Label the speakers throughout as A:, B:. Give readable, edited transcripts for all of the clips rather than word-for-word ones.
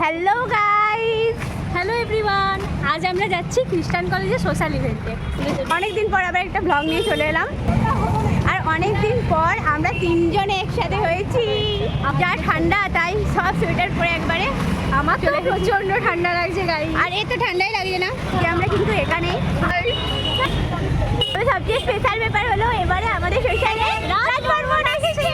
A: Hello guys, hello everyone. আজ আমরা যাচ্ছি খ্রিস্টান কলেজে সোশ্যাল ইভেন্টে। অনেকদিন পর আবার একটা ব্লগ নিয়ে চলে এলাম, আর অনেকদিন পর আমরা তিনজনে একসাথে হয়েছি। যা ঠান্ডা, তাই সব সোয়েটার পরে একবারে। আমার তো প্রচণ্ড ঠান্ডা লাগছে গাইস, আর এত ঠান্ডাই লাগছে না যে আমরা কিন্তু এখানে। সবচেয়ে স্পেশাল ব্যাপার হলো এবারে আমাদের সোশ্যালে রাজবর্মন এসেছে।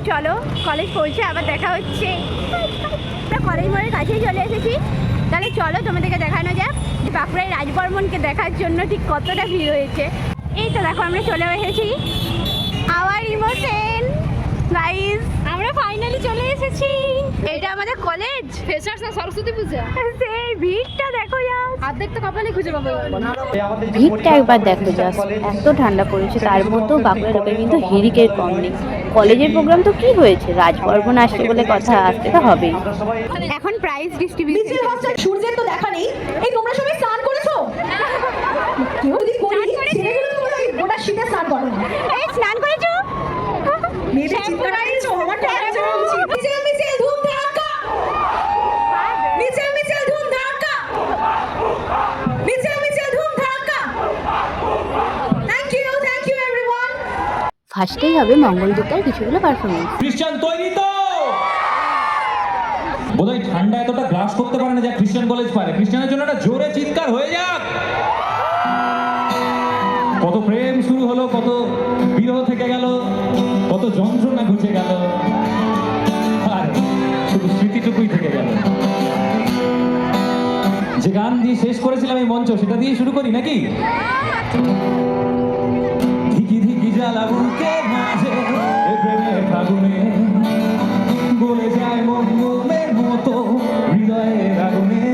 A: চলো কলেজ পৌঁছে আবার দেখা হচ্ছে। আমরা কলেজ মোড়ের কাছেই চলে এসেছি। তাহলে চলো তোমাদেরকে দেখানো যাক যে বাঁকুড়ায় রাজবর্মনকে দেখার জন্য ঠিক কতটা ভিড় হয়েছে। এই তো দেখো আমরা চলে এসেছি। আওয়ার ইমোশন গাইস, আমরা ফাইনালি চলে এসেছি। এটা আমাদের কলেজ
B: ফ্রেশার্স না সরস্বতী পূজা।
A: সেই ভিড়টা দেখো যাও,
B: অর্ধেক তো কপালে খুঁজে পাবো।
C: ভিড়টা একবার দেখো জাস্ট, এত ঠান্ডা পড়েছে, তার মধ্যেও বাঁকুড়া লোকের কিন্তু হিড়িকের কম নেই। কলেজের প্রোগ্রাম তো কি হয়েছে, রাজবর্মন আসছে বলে কথা, আসতে তো হবেই।
A: এখন প্রাইজ ডিস্ট্রিবিউশন হচ্ছে।
D: সূর্যের তো দেখা নেই। এই তোমরা সবাই স্নান করেছো? কেউ যদি করি ছেলেগুলো তো গোটা শীতে স্নান করো।
A: এই স্নান করেছো?
D: মেয়েদের চিৎকার করেছো, আমার টাকা বলছি। মিছিল মিছিল ধুম ধাক্কা, মিছিল মিছিল ধুম ধাক্কা, মিছিল মিছিল ধুম ধাক্কা। Thank you everyone.
C: ফার্স্টেই হবে মঙ্গলদূতার কিছুগুলো পারফরমেন্স।
E: খ্রিস্টান তৈরি তো? বোধহয় ঠান্ডা এতটা গ্রাস করতে পারে না যা খ্রিস্টান কলেজ পারে। খ্রিস্টানের জন্য একটা জোরে চিৎকার হয়ে যাক। কত প্রেম শুরু হলো, কত বিরহ থেকে গেল, কত যন্ত্রণা ঘুচে গেল, আর শুধু স্মৃতিটুকুই থেকে গেল। যে গান দিয়ে শেষ করেছিলাম এই মঞ্চ, সেটা দিয়ে শুরু করি নাকি? ধিকি ধিকি জ্বালা বুকে মাঝে এ প্রেমের ফাগুনে গলে যায় মঙ্গলের মতো হৃদয়ের আগুনে।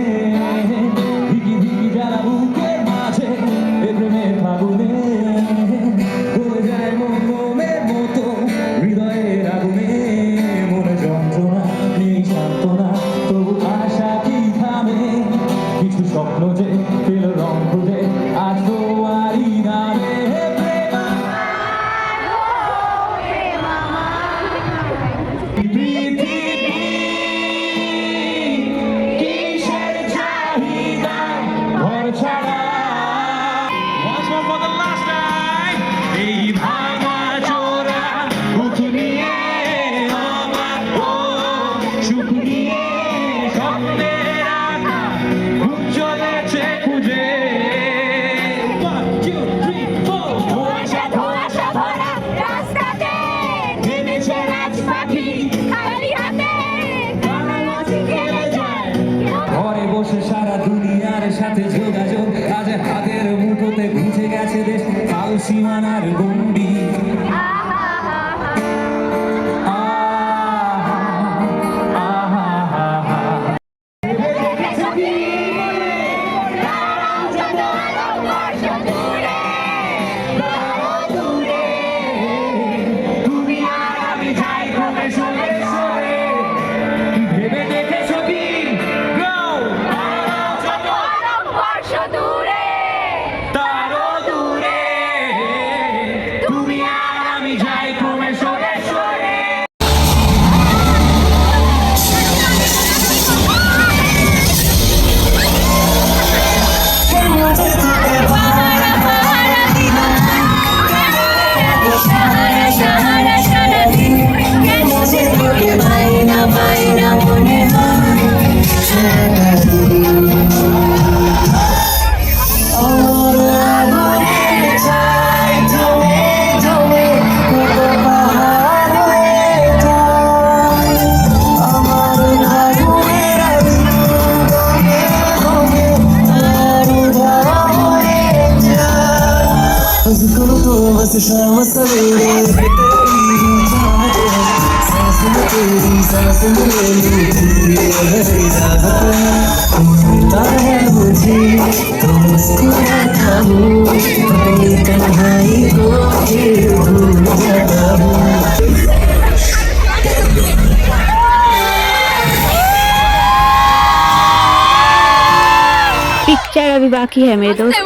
E: ধিকি ধিকি জ্বালা বুকে মাঝে এ প্রেমের ফাগুনে গলে যায় মঙ্গলের মতো হৃদয়ের আগুনে। মনে যন্ত্রণা নেই সান্ত্বনা, তবু আশা কি থামে? কিছু স্বপ্ন যে পেল রং খুঁজে আজ তোমারই নামে। সারা দুনিয়ার সাথে যোগাযোগ আজ হাতের মুঠোতে ঘুচে গেছে দেশ কাল সীমানার গন্ডি।
F: शाम सवेरे सांस में तेरी सांस मेरी मिलता है मुझे तो मुस्कुराता हूँ अपनी तन्हाई को फिर भूल जाता हूँ।
C: पिक्चर अभी बाकी है मेरे दोस्त।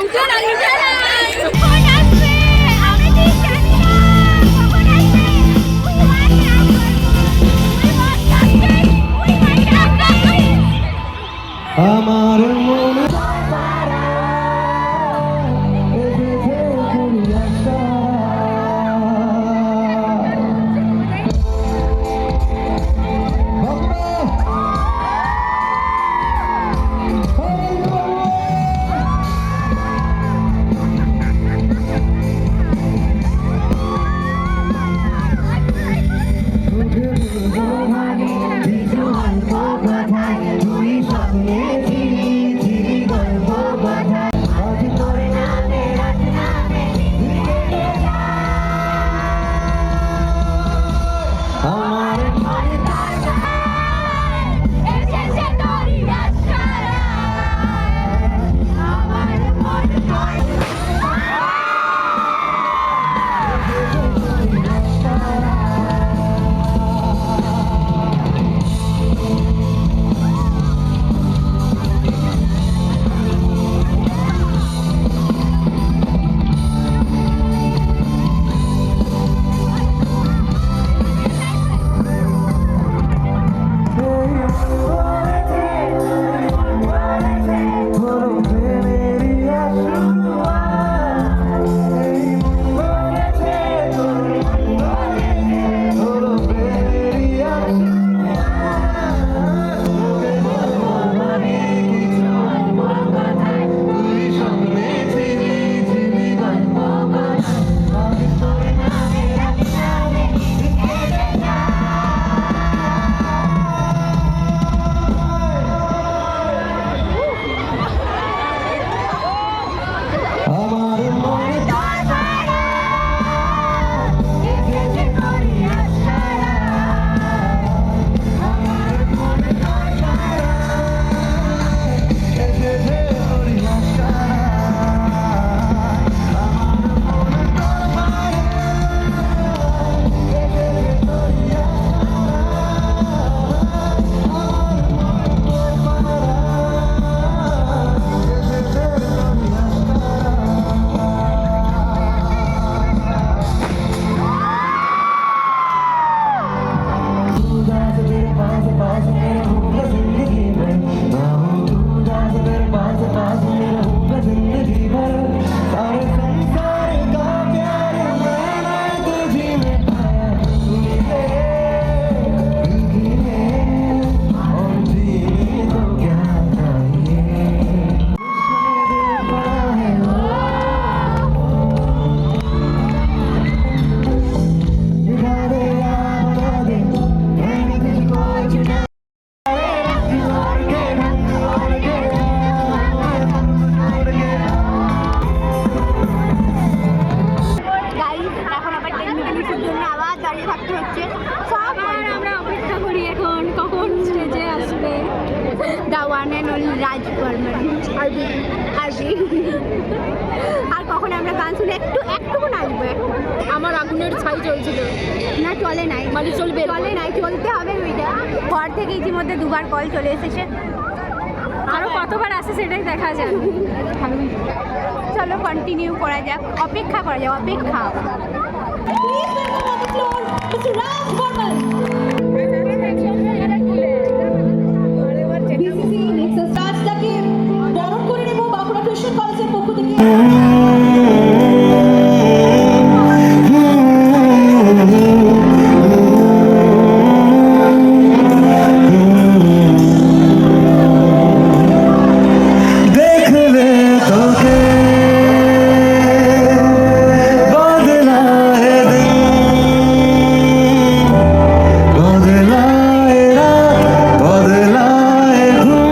A: ওয়ান অ্যান্ড অনলি রাজ বর্মন আরবি আরবি। আর কখন আমরা গান শুনে একটুকু নাচবো
B: আমার আগুনের ছাই চলছিল।
A: না চলে নাই
B: মানে চলবে
A: চলে নাই চলতে হবে ওইটা। ঘর থেকে ইতিমধ্যে দুবার কল চলে এসেছে,
B: আরো কতবার আসে সেটাই দেখা যায়।
A: চলো কন্টিনিউ করা যাক, অপেক্ষা করা যাক, অপেক্ষা।
D: Please welcome on the floor, Mr. Raj Burman. BCC Nexus রাজটাকে বরণ করে নেব বাঁকুড়া খ্রিস্টান কলেজের পক্ষ থেকে।
F: देखले तोके बदला है दिन बदला है रात बदला है घुम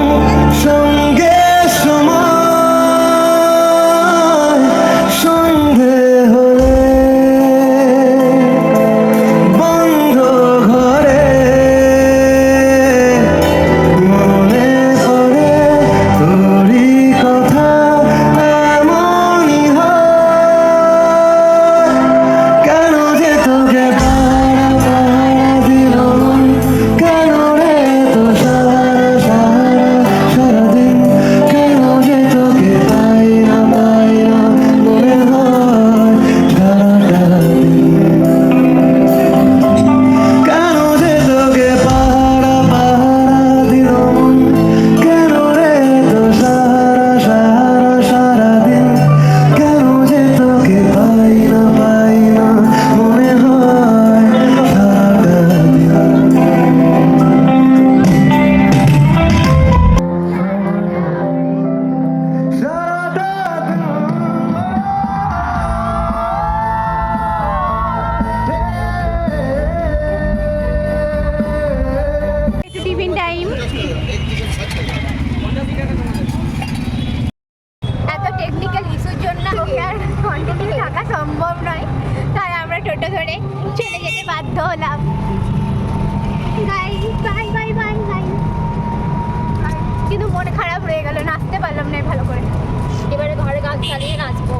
F: সঙ্গে সময় সন্ধে হলে বন্ধ ঘরে মনে পড়ে তোরই কথা এমনই হয় কেন যে তোকে পাড়া পাড়া দিল মন কেন রে তো সারাদিন কেন যে তোকে পাই না মনে হয় সারাটা দিন কেন যে তোকে পাহারা দিল মন কেন রে তো সারাদিন কেন যে তোকে পাই না মনে হয় সারাটা দিন সারাটা
A: একটু টিফিন টাইম। এত টেকনিক্যাল ইস্যুর জন্য ওকে আর কন্টিনিউ থাকা সম্ভব নয়, তাই আমরা টোটো ধরে চলে যেতে বাধ্য হলাম। Bye bye bye bye bye. কিন্তু মন খারাপ হয়ে গেল, নাচতে পারলাম না ভালো করে।
B: এবারে ঘরে গান চালিয়ে নাচবো।